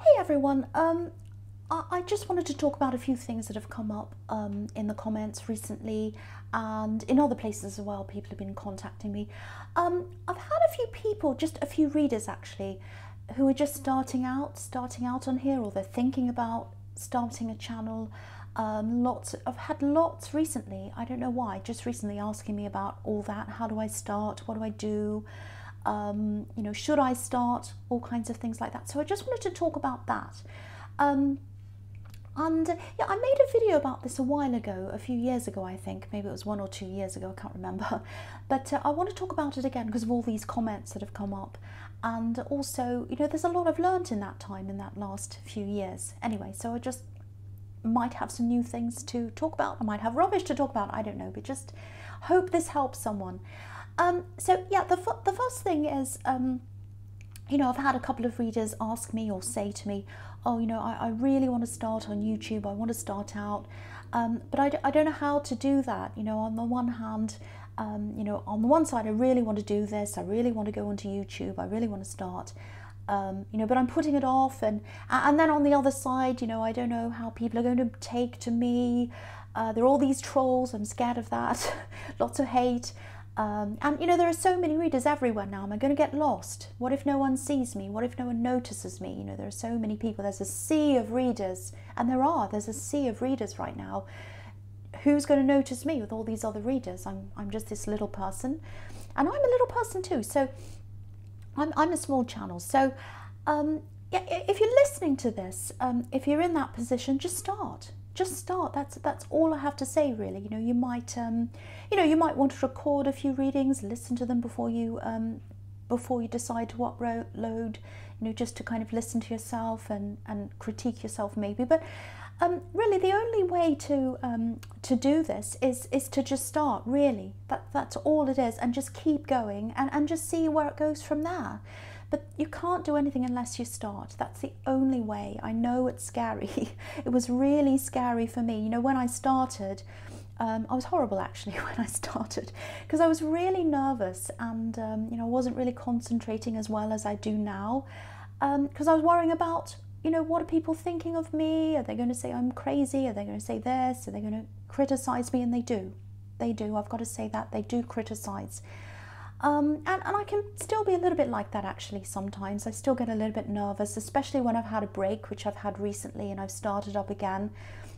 Hey everyone, I just wanted to talk about a few things that have come up in the comments recently and in other places as well. People have been contacting me. I've had a few people, just a few readers actually, who are just starting out on here, or they're thinking about starting a channel. I've had lots recently, I don't know why, just recently asking me about all that. How do I start? What do I do? Should I start? All kinds of things like that. So I just wanted to talk about that. Yeah, I made a video about this a while ago, a few years ago, I think. Maybe it was 1 or 2 years ago, I can't remember. But I want to talk about it again because of all these comments that have come up. And also, there's a lot I've learned in that time, in that last few years. Anyway, so I just might have some new things to talk about. I might have rubbish to talk about, I don't know, but just hope this helps someone. So yeah, the first thing is, I've had a couple of readers ask me or say to me, oh, I really want to start on YouTube, I want to start out, but I don't know how to do that. On the one hand, on the one side, I really want to do this, I really want to go onto YouTube, I really want to start, but I'm putting it off, and then on the other side, I don't know how people are going to take to me. There are all these trolls, I'm scared of that, lots of hate. And there are so many readers everywhere now. Am I going to get lost? What if no one sees me? What if no one notices me? There are so many people. There's a sea of readers, and there's a sea of readers right now. Who's going to notice me with all these other readers? I'm just this little person, and I'm a little person too. So I'm a small channel. So yeah, if you're listening to this, if you're in that position, just start. Just start. That's all I have to say, really. You might want to record a few readings, listen to them before you decide to upload. Just to kind of listen to yourself and critique yourself maybe. But really, the only way to do this is to just start. Really, that's all it is, and just keep going and just see where it goes from there. But you can't do anything unless you start. That's the only way. I know it's scary. It was really scary for me. When I started, I was horrible actually when I started, because I was really nervous, and I wasn't really concentrating as well as I do now, because I was worrying about, what are people thinking of me? Are they going to say I'm crazy? Are they going to say this? Are they going to criticize me? And they do. They do. I've got to say that. They do criticize. And I can still be a little bit like that actually sometimes. I still get a little bit nervous, especially when I've had a break, which I've had recently, and I've started up again.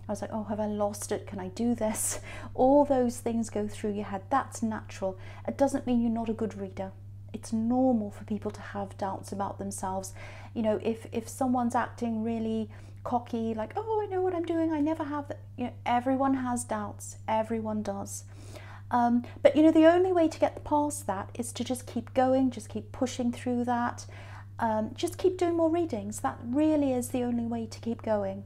I was like, oh, have I lost it? Can I do this? All those things go through your head. That's natural. It doesn't mean you're not a good reader. It's normal for people to have doubts about themselves. If someone's acting really cocky, like, oh, I know what I'm doing, I never have that. Everyone has doubts. Everyone does. But the only way to get past that is to just keep going, just keep pushing through that, just keep doing more readings. That really is the only way to keep going,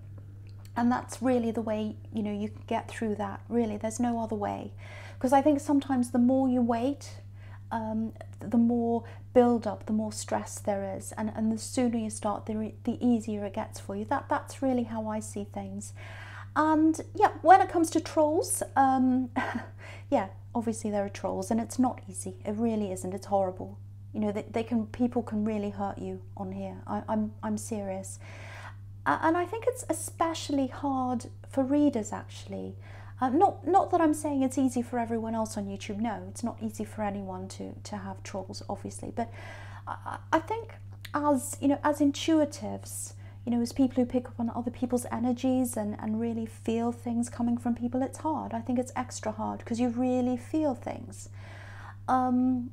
and that's really the way you can get through that. Really, there's no other way, because I think sometimes the more you wait, the more build up, the more stress there is, and the sooner you start, the easier it gets for you. That's really how I see things. And yeah, when it comes to trolls, yeah, obviously there are trolls, and it's not easy. It really isn't. It's horrible. People can really hurt you on here. I'm serious, and I think it's especially hard for readers actually. Not that I'm saying it's easy for everyone else on YouTube. No, it's not easy for anyone to have trolls, obviously. But I think as intuitives, as people who pick up on other people's energies and really feel things coming from people, it's hard. I think it's extra hard because you really feel things. I'm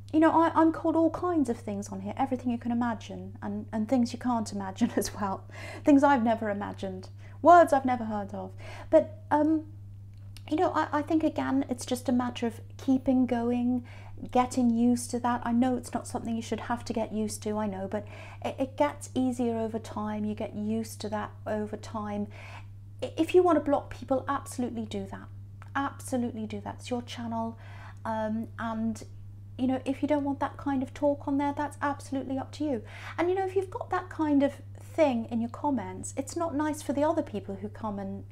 called all kinds of things on here, everything you can imagine, and things you can't imagine as well. Things I've never imagined, words I've never heard of. But, I think, again, it's just a matter of keeping going, getting used to that. I know it's not something you should have to get used to, I know, but it gets easier over time. You get used to that over time. If you want to block people, absolutely do that. Absolutely do that. It's your channel. And, if you don't want that kind of talk on there, that's absolutely up to you. And, if you've got that kind of thing in your comments, it's not nice for the other people who come and,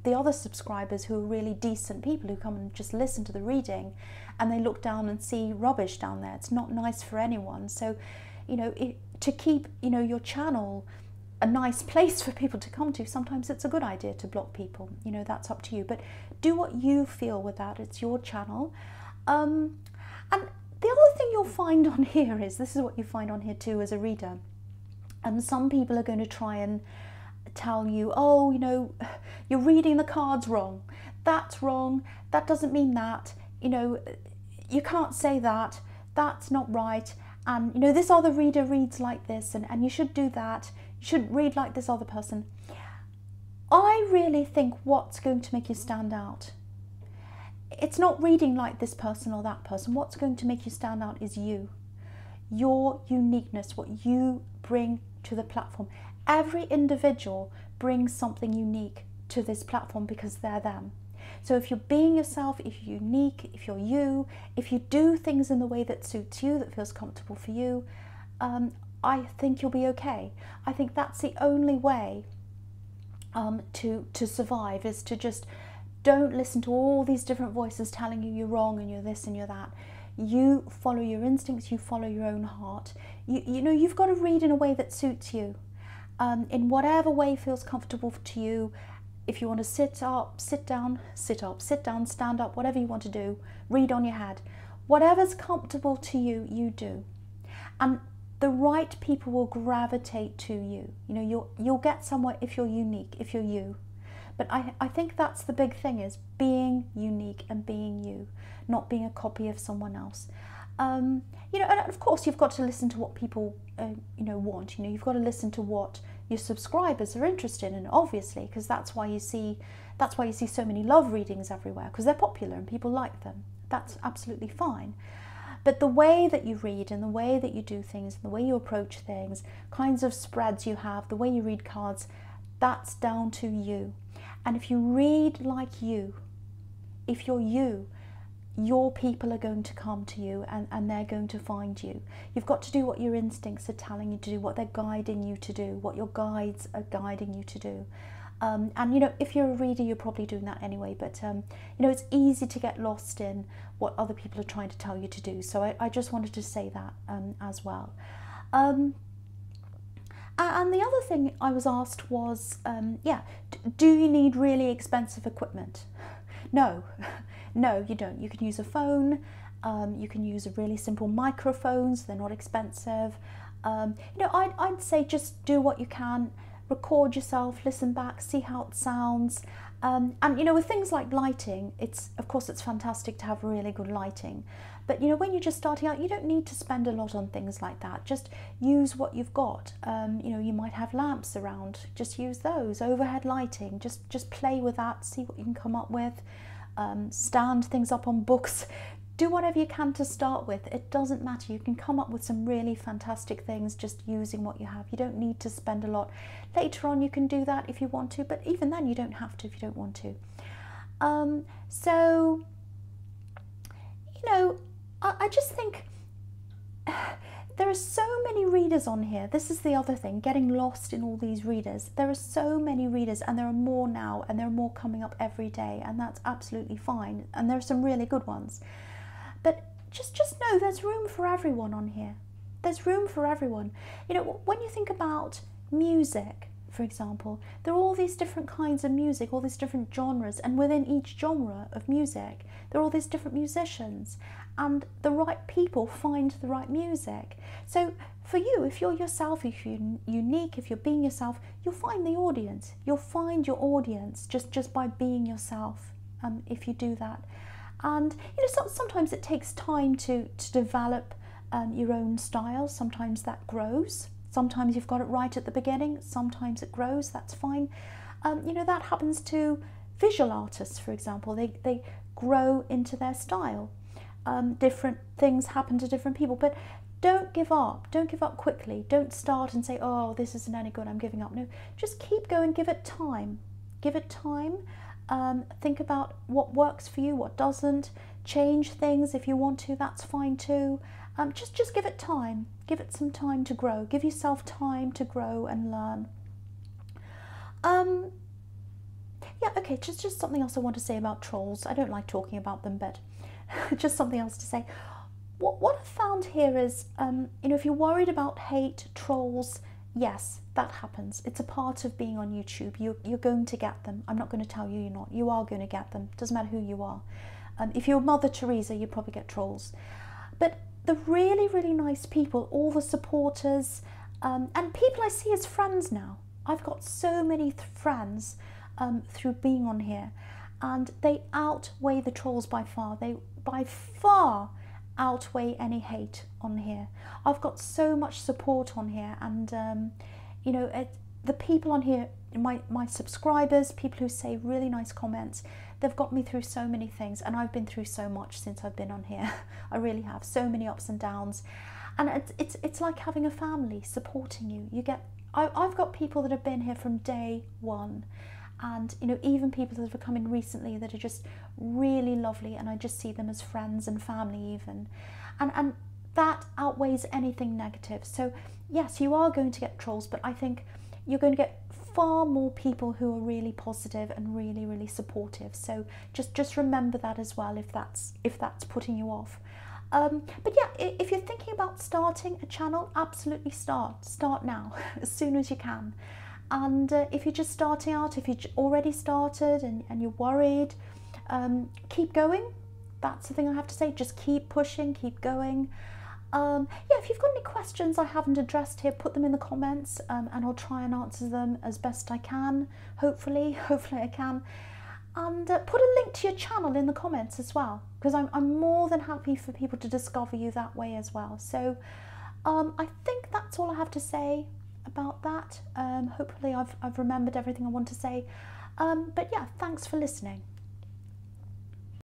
the other subscribers who are really decent people who come and just listen to the reading, and they look down and see rubbish down there. It's not nice for anyone. So, to keep, your channel a nice place for people to come to, sometimes it's a good idea to block people. You know, that's up to you. But do what you feel with that. It's your channel. And the other thing you'll find on here is, this is what you find on here too as a reader. And some people are going to try and tell you, oh, you know, you're reading the cards wrong. That's wrong. That doesn't mean that. You know, you can't say that. That's not right. And, you know, this other reader reads like this, and you should do that. You should read like this other person. I really think what's going to make you stand out, it's not reading like this person or that person. What's going to make you stand out is you. Your uniqueness, what you bring to the platform. Every individual brings something unique to this platform because they're them. So if you're being yourself, if you're unique, if you're you, if you do things in the way that suits you, that feels comfortable for you, I think you'll be okay. I think that's the only way to survive, is to just don't listen to all these different voices telling you you're wrong and you're this and you're that. You follow your instincts, you follow your own heart. You know, you've got to read in a way that suits you, in whatever way feels comfortable to you. If you want to sit up, sit down, sit up, sit down, stand up, whatever you want to do, read on your head. Whatever's comfortable to you, you do. And the right people will gravitate to you. You know, you'll get somewhere if you're unique, if you're you. But I think that's the big thing, is being unique and being you, not being a copy of someone else. You know, and of course you've got to listen to what people you know, want. You know, you've got to listen to what your subscribers are interested in, obviously, because that's why you see so many love readings everywhere, because they're popular and people like them. That's absolutely fine. But the way that you read and the way that you do things, the way you approach things, kinds of spreads you have, the way you read cards, that's down to you. And if you read like you, if you're you, your people are going to come to you, and they're going to find you. You've got to do what your instincts are telling you to do, what they're guiding you to do, what your guides are guiding you to do. And, you know, if you're a reader, you're probably doing that anyway. But, you know, it's easy to get lost in what other people are trying to tell you to do. So I just wanted to say that as well. And the other thing I was asked was, yeah, do you need really expensive equipment? No. No, you don't. You can use a phone, you can use really simple microphones, they're not expensive. You know, I'd say just do what you can, record yourself, listen back, see how it sounds. And, you know, with things like lighting, of course it's fantastic to have really good lighting. But, you know, when you're just starting out, you don't need to spend a lot on things like that. Just use what you've got. You know, you might have lamps around, just use those, overhead lighting, just play with that, see what you can come up with. Stand things up on books, do whatever you can to start with. It doesn't matter, you can come up with some really fantastic things just using what you have. You don't need to spend a lot. Later on you can do that if you want to, but even then you don't have to if you don't want to. So, you know, I just think there are so many readers on here. This is the other thing, getting lost in all these readers. There are so many readers, and there are more now, and there are more coming up every day, and that's absolutely fine. And there are some really good ones. But just know there's room for everyone on here. There's room for everyone. You know, when you think about music, for example, there are all these different kinds of music, all these different genres, and within each genre of music, there are all these different musicians, and the right people find the right music. So for you, if you're yourself, if you're unique, if you're being yourself, you'll find the audience. You'll find your audience just by being yourself, if you do that. And, you know, sometimes it takes time to develop your own style. Sometimes that grows. Sometimes you've got it right at the beginning, sometimes it grows, that's fine. You know, that happens to visual artists, for example. They grow into their style. Different things happen to different people, but don't give up. Don't give up quickly. Don't start and say, oh, this isn't any good, I'm giving up. No, just keep going, give it time. Give it time. Think about what works for you, what doesn't. Change things if you want to, that's fine too. Just give it time. Give it some time to grow. Give yourself time to grow and learn. Yeah, okay, just something else I want to say about trolls. I don't like talking about them, but just something else to say. What I've found here is, you know, if you're worried about hate, trolls, yes, that happens. It's a part of being on YouTube. You're going to get them. I'm not going to tell you you're not. You are going to get them. Doesn't matter who you are. If you're Mother Teresa, you probably get trolls. But the really, really nice people, all the supporters, and people I see as friends now. I've got so many friends through being on here, and they outweigh the trolls by far. They by far outweigh any hate on here. I've got so much support on here, and you know, the people on here, my subscribers, people who say really nice comments, they've got me through so many things, and I've been through so much since I've been on here. I really have, so many ups and downs, and it's like having a family supporting you. I've got people that have been here from day one, and you know, even people that have come in recently that are just really lovely, and I just see them as friends and family even, and that outweighs anything negative. So yes, you are going to get trolls, but I think you're going to get far more people who are really positive and really, really supportive. So just remember that as well, if that's putting you off. But yeah, if you're thinking about starting a channel, absolutely start now as soon as you can. And if you're just starting out, if you've already started and you're worried, keep going. That's the thing I have to say. Just keep pushing, keep going. Yeah, if you've got any questions I haven't addressed here, put them in the comments, and I'll try and answer them as best I can. Hopefully I can. And put a link to your channel in the comments as well, because I'm more than happy for people to discover you that way as well. So I think that's all I have to say about that. Hopefully I've remembered everything I want to say. But yeah, thanks for listening.